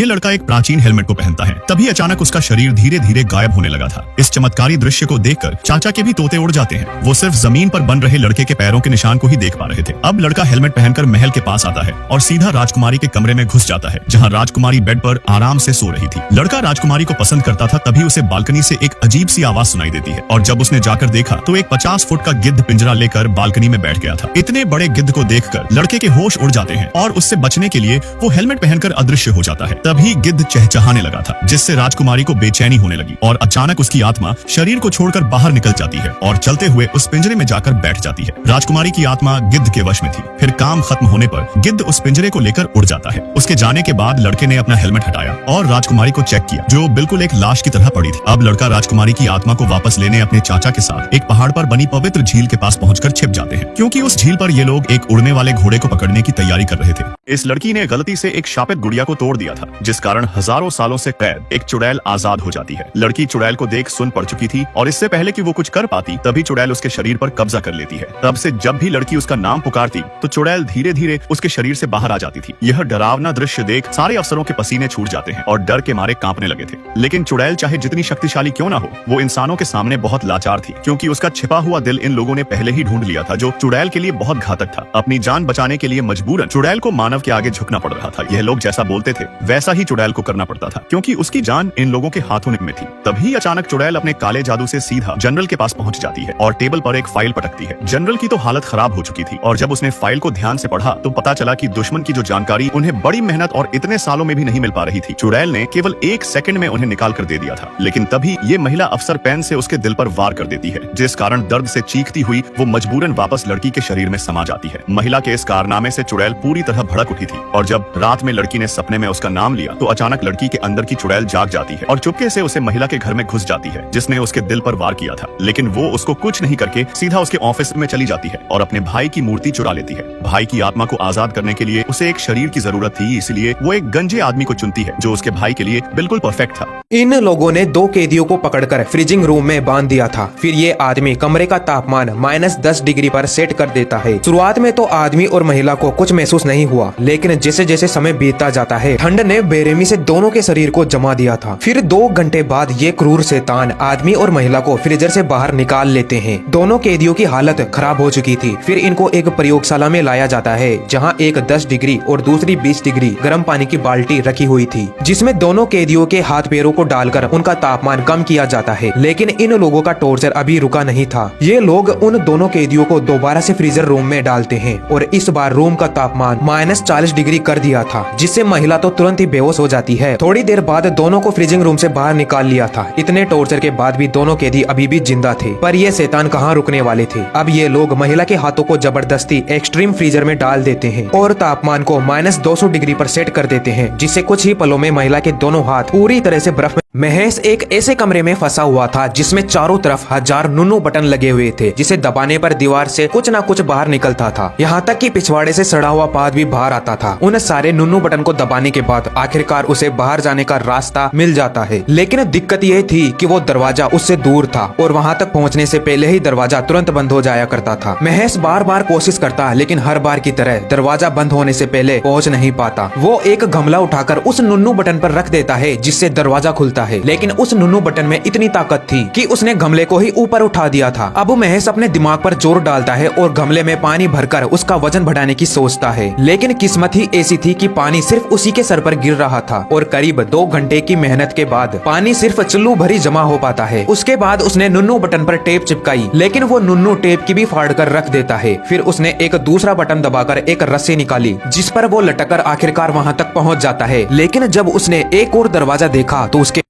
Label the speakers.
Speaker 1: ये लड़का एक प्राचीन हेलमेट को पहनता है। तभी अचानक उसका शरीर धीरे धीरे गायब होने लगा था। इस चमत्कारी दृश्य को देखकर चाचा के भी तोते उड़ जाते हैं। वो सिर्फ जमीन पर बन रहे लड़के के पैरों के निशान को ही देख पा रहे थे। अब लड़का हेलमेट पहनकर महल के पास आता है और सीधा राजकुमारी के कमरे में घुस जाता है, जहाँ राजकुमारी बेड पर आराम से सो रही थी। लड़का राजकुमारी को पसंद करता था। तभी उसे बालकनी से एक अजीब सी आवाज सुनाई देती है और जब उसने जाकर देखा तो एक 50 फुट का गिद्ध पिंजरा लेकर बालकनी में बैठ गया था। इतने बड़े गिद्ध को देखकर लड़के के होश उड़ जाते हैं और उससे बचने के लिए वो हेलमेट पहनकर अदृश्य हो जाता है। तभी गिद्ध चहचहाने लगा था, जिससे राजकुमारी को बेचैनी होने लगी और अचानक उसकी आत्मा शरीर को छोड़कर बाहर निकल जाती है और चलते हुए उस पिंजरे में जाकर बैठ जाती है। राजकुमारी की आत्मा गिद्ध के वश में थी। फिर काम खत्म होने पर गिद्ध उस पिंजरे को लेकर उड़ जाता है। उसके जाने के बाद लड़के ने अपना हेलमेट हटाया और राजकुमारी को चेक किया, जो बिल्कुल एक लाश की तरह पड़ी थी। अब लड़का राजकुमारी की आत्मा को वापस लेने अपने चाचा के साथ एक पहाड़ पर बनी पवित्र झील के पास पहुंचकर छिप जाते हैं, क्योंकि उस झील पर ये लोग एक उड़ने वाले घोड़े को पकड़ने की तैयारी कर रहे थे। इस लड़की ने गलती से एक शापित गुड़िया को तोड़ दिया था, जिस कारण हजारों सालों से कैद एक चुड़ैल आजाद हो जाती है। लड़की चुड़ैल को देख सुन पड़ चुकी थी और इससे पहले कि वो कुछ कर पाती तभी चुड़ैल उसके शरीर पर कब्जा कर लेती है। तब से जब भी लड़की उसका नाम पुकारती तो चुड़ैल धीरे धीरे उसके शरीर से बाहर आ जाती थी। यह डरावना दृश्य देख सारे अफसरों के पसीने छूट जाते हैं और डर के मारे कांपने लगे थे। लेकिन चुड़ैल चाहे जितनी शक्तिशाली क्यों ना हो, वो इंसानों के सामने बहुत लाचार थी, क्योंकि उसका छिपा हुआ दिल इन लोगों ने पहले ही ढूंढ लिया था, जो चुड़ैल के लिए बहुत घातक था। अपनी जान बचाने के लिए मजबूरन चुड़ैल को मानव के आगे झुकना पड़ रहा था। यह लोग जैसा बोलते थे वैसा ही चुड़ैल को करना पड़ता था, क्योंकि उसकी जान इन लोगों के हाथों में थी। तभी अचानक चुड़ैल अपने काले जादू से सीधा जनरल के पास पहुंच जाती है और टेबल पर एक फाइल पटकती है। जनरल की तो हालत खराब हो चुकी थी और जब उसने फाइल को ध्यान से पढ़ा तो पता चला कि दुश्मन की जो जानकारी उन्हें बड़ी मेहनत और इतने सालों में भी नहीं मिल पा रही थी, चुड़ैल ने केवल 1 सेकंड में उन्हें निकाल कर दे दिया था। लेकिन तभी ये महिला अफसर पेन से उसके दिल पर वार कर देती है, जिस कारण दर्द से चीखती हुई वो मजबूरन वापस लड़की के शरीर में समा जाती है। महिला के इस कारनामे से चुड़ैल पूरी तरह भड़क उठी थी और जब रात में लड़की ने सपने में उसका नाम लिया तो अचानक लड़की के अंदर की चुड़ैल जाग जाती है और चुपके से उसे महिला के घर में घुस जाती है, जिसने उसके दिल पर वार किया था। लेकिन वो उसको कुछ नहीं करके सीधा उसके ऑफिस में चली जाती है और अपने भाई की मूर्ति चुरा लेती है। भाई की आत्मा को आजाद करने के लिए उसे एक शरीर की जरूरत थी, इसलिए वो एक गंजे आदमी को चुनती है जो उसके भाई के लिए बिल्कुल परफेक्ट था।
Speaker 2: इन लोगों ने 2 कैदियों को पकड़कर फ्रीजिंग रूम में बांध दिया था। फिर ये आदमी कमरे का तापमान -10 डिग्री पर सेट कर देता है। शुरुआत में तो आदमी और महिला को कुछ महसूस नहीं हुआ, लेकिन जैसे जैसे समय बीतता जाता है ठंड ने बेरहमी से दोनों के शरीर को जमा दिया था। फिर 2 घंटे बाद ये क्रूर शैतान आदमी और महिला को फ्रीजर से बाहर निकाल लेते हैं। दोनों कैदियों की हालत खराब हो चुकी थी। फिर इनको एक प्रयोगशाला में लाया जाता है, जहाँ एक 10 डिग्री और दूसरी 20 डिग्री गर्म पानी की बाल्टी रखी हुई थी, जिसमें दोनों कैदियों के हाथ पैरों को डालकर उनका तापमान कम किया जाता है। लेकिन इन लोगों का टॉर्चर अभी रुका नहीं था। ये लोग उन दोनों कैदियों को दोबारा से फ्रीजर रूम में डालते हैं और इस बार रूम का तापमान -40 डिग्री कर दिया था, जिससे महिला तो तुरंत ही बेहोश हो जाती है। थोड़ी देर बाद दोनों को फ्रीजिंग रूम से बाहर निकाल लिया था। इतने टॉर्चर के बाद भी दोनों कैदी अभी भी जिंदा थे, पर ये शैतान कहाँ रुकने वाले थे। अब ये लोग महिला के हाथों को जबरदस्ती एक्सट्रीम फ्रीजर में डाल देते हैं और तापमान को -200 डिग्री पर सेट कर देते हैं, जिससे कुछ ही पलों में महिला के दोनों हाथ पूरी तरह से बर्फ में। महेश एक ऐसे कमरे में फंसा हुआ था जिसमें चारों तरफ 1000 नुन्नू बटन लगे हुए थे, जिसे दबाने पर दीवार से कुछ ना कुछ बाहर निकलता था। यहाँ तक कि पिछवाड़े से सड़ा हुआ पाद भी बाहर आता था। उन सारे नुन्नू बटन को दबाने के बाद आखिरकार उसे बाहर जाने का रास्ता मिल जाता है। लेकिन दिक्कत यह थी कि वो दरवाजा उससे दूर था और वहाँ तक पहुँचने से पहले ही दरवाजा तुरंत बंद हो जाया करता था। महेश बार बार कोशिश करता, लेकिन हर बार की तरह दरवाजा बंद होने से पहले पहुँच नहीं पाता। वो एक गमला उठाकर उस नुन्नू बटन पर रख देता है, जिससे दरवाजा खुलता है। लेकिन उस नुन्नू बटन में इतनी ताकत थी कि उसने गमले को ही ऊपर उठा दिया था। अब महेश अपने दिमाग पर जोर डालता है और गमले में पानी भरकर उसका वजन बढ़ाने की सोचता है। लेकिन किस्मत ही ऐसी थी कि पानी सिर्फ उसी के सर पर गिर रहा था और करीब 2 घंटे की मेहनत के बाद पानी सिर्फ चुल्लू भरी जमा हो पाता है। उसके बाद उसने नुन्नू बटन पर टेप चिपकाई, लेकिन वो नुन्नू टेप की भी फाड़ कर रख देता है। फिर उसने एक दूसरा बटन दबाकर एक रस्सी निकाली, जिस पर वो लटककर आखिरकार वहाँ तक पहुँच जाता है। लेकिन जब उसने एक और दरवाजा देखा तो उसके